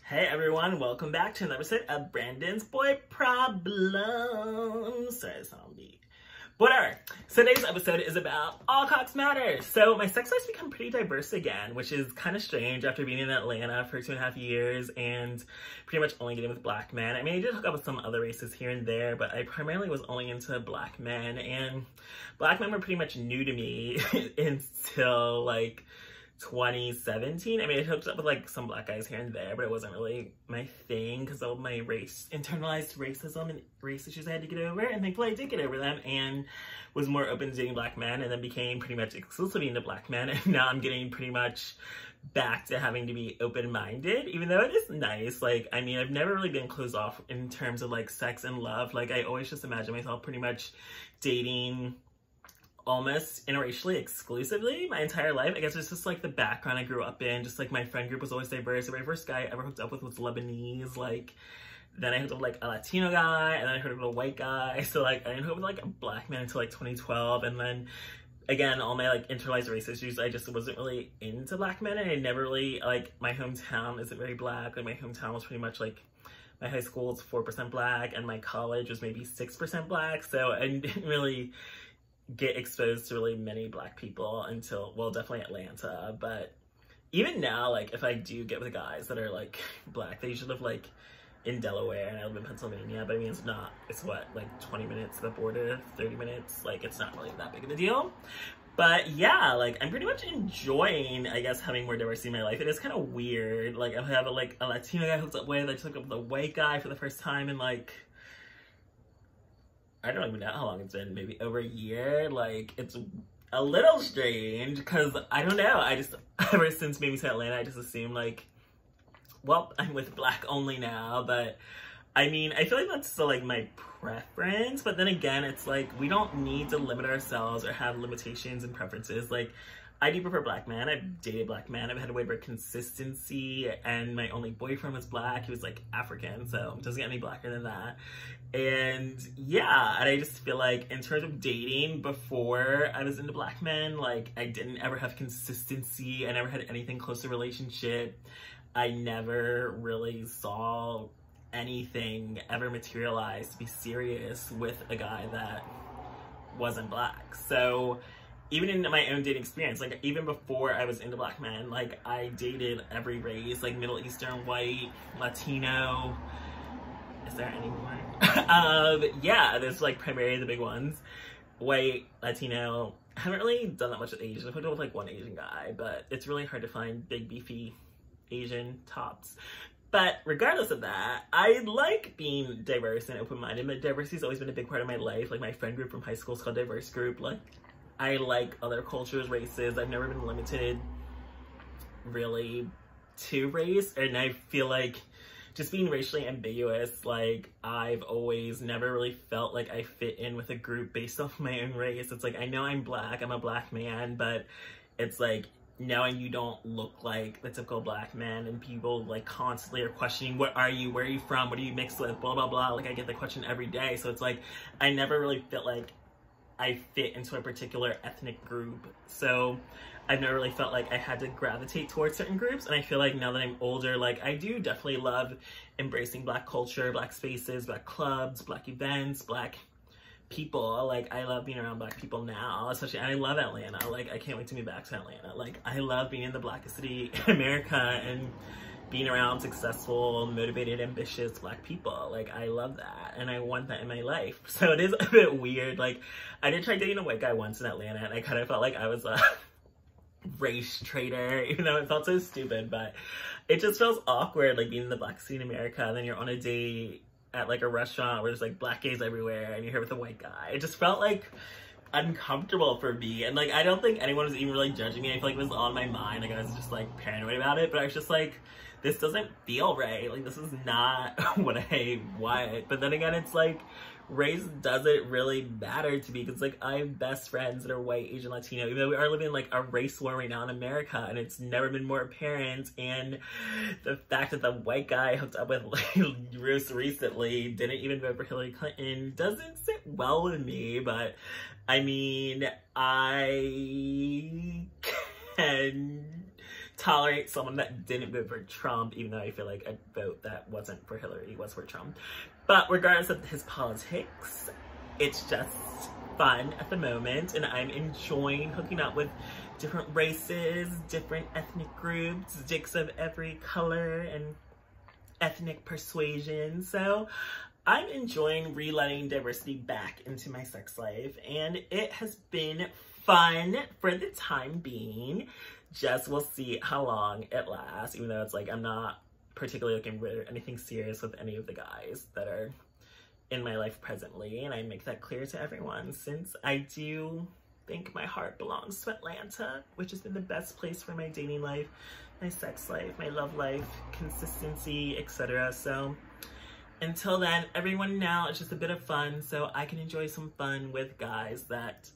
Hey everyone, welcome back to another episode of Brandon's Boy Problems. Sorry, it's not on beat. Whatever. So today's episode is about All Cocks Matter. So my sex life's become pretty diverse again, which is kind of strange after being in Atlanta for 2.5 years and pretty much only getting with black men. I mean, I did hook up with some other races here and there, but I primarily was only into black men, and black men were pretty much new to me until like 2017. I mean, I hooked up with like some black guys here and there, but it wasn't really my thing because of my internalized racism and race issues I had to get over, and thankfully I did get over them and was more open to dating black men, and then became pretty much exclusively into black men, and now I'm getting pretty much back to having to be open-minded, even though it is nice. Like, I mean, I've never really been closed off in terms of like sex and love. Like, I always just imagine myself pretty much dating almost interracially exclusively my entire life. I guess it's just like the background I grew up in. Just like my friend group was always diverse. The very first guy I ever hooked up with was Lebanese. Like, then I hooked up with like a Latino guy, and then I hooked up with a white guy. So like I didn't hook up with like a black man until like 2012, and then again, all my like internalized race issues, I just wasn't really into black men, and I never really, like, my hometown isn't very black. Like, my hometown was pretty much like, my high school was 4% black, and my college was maybe 6% black, so I didn't really get exposed to really many black people until, well, definitely Atlanta. But even now, like, if I do get with guys that are like black, they usually live like in Delaware, and I live in Pennsylvania, but I mean, it's what, like 20 minutes to the border, 30 minutes, like, it's not really that big of a deal. But yeah, like, I'm pretty much enjoying, I guess, having more diversity in my life. It is kind of weird. Like, I have a Latino guy hooked up with, I took up with a white guy for the first time in like, I don't even know how long it's been, maybe over a year. Like, it's a little strange, because I don't know, I just, ever since moving to Atlanta, I just assumed like, well, I'm with black only now. But I mean, I feel like that's still like my preference, but then again, it's like, we don't need to limit ourselves or have limitations and preferences. Like, I do prefer black men. I've dated black men. I've had way more consistency, and my only boyfriend was black. He was like African, so it doesn't get any blacker than that. And yeah, and I just feel like in terms of dating, before I was into black men, like, I didn't ever have consistency. I never had anything close to a relationship. I never really saw anything ever materialize to be serious with a guy that wasn't black. So even in my own dating experience, like, even before I was into black men, like, I dated every race, like Middle Eastern, white, Latino. Is there any more? Yeah, there's like primarily the big ones. White, Latino. I haven't really done that much with Asian. I've hooked up with like one Asian guy, but it's really hard to find big, beefy Asian tops. But regardless of that, I like being diverse and open-minded. But diversity's always been a big part of my life. Like, my friend group from high school is called Diverse Group. Like, I like other cultures, races. I've never been limited really to race, and I feel like just being racially ambiguous, like, I've always never really felt like I fit in with a group based off my own race. It's like, I know I'm black, I'm a black man, but it's like, knowing you don't look like the typical black man, and people like constantly are questioning, what are you, where are you from, what are you mixed with, blah blah blah. Like, I get the question every day, so it's like, I never really felt like I fit into a particular ethnic group. So I've never really felt like I had to gravitate towards certain groups. And I feel like now that I'm older, like, I do definitely love embracing black culture, black spaces, black clubs, black events, black people. Like, I love being around black people now, especially, and I love Atlanta. Like, I can't wait to move back to Atlanta. Like, I love being in the blackest city in America and being around successful, motivated, ambitious black people. Like, I love that, and I want that in my life. So it is a bit weird. Like, I did try dating a white guy once in Atlanta, and I kind of felt like I was a race traitor, even though it felt so stupid. But it just feels awkward, like, being in the black city in America, and then you're on a date at like a restaurant where there's like black gays everywhere, and you're here with a white guy. It just felt like uncomfortable for me, and like, I don't think anyone was even really judging me. I feel like it was on my mind, like, I was just like paranoid about it, but I was just like, this doesn't feel right. Like, this is not what I want. But then again, it's like, race doesn't really matter to me, because like, I have best friends that are white, Asian, Latino, even though we are living like a race war right now in America, and it's never been more apparent. And the fact that the white guy I hooked up with like recently didn't even vote for Hillary Clinton doesn't sit well with me. But I mean, I can tolerate someone that didn't vote for Trump, even though I feel like a vote that wasn't for Hillary was for Trump. But regardless of his politics, it's just fun at the moment, and I'm enjoying hooking up with different races, different ethnic groups, dicks of every color and ethnic persuasion. So I'm enjoying re-letting diversity back into my sex life, and it has been fun for the time being. Just we'll see how long it lasts, even though it's like I'm not particularly looking for anything serious with any of the guys that are in my life presently, and I make that clear to everyone, since I do think my heart belongs to Atlanta, which has been the best place for my dating life, my sex life, my love life, consistency, etc. So until then, everyone now, it's just a bit of fun so I can enjoy some fun with guys that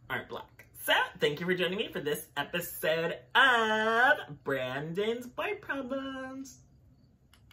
aren't Black. So thank you for joining me for this episode of Branden's Boy Problem.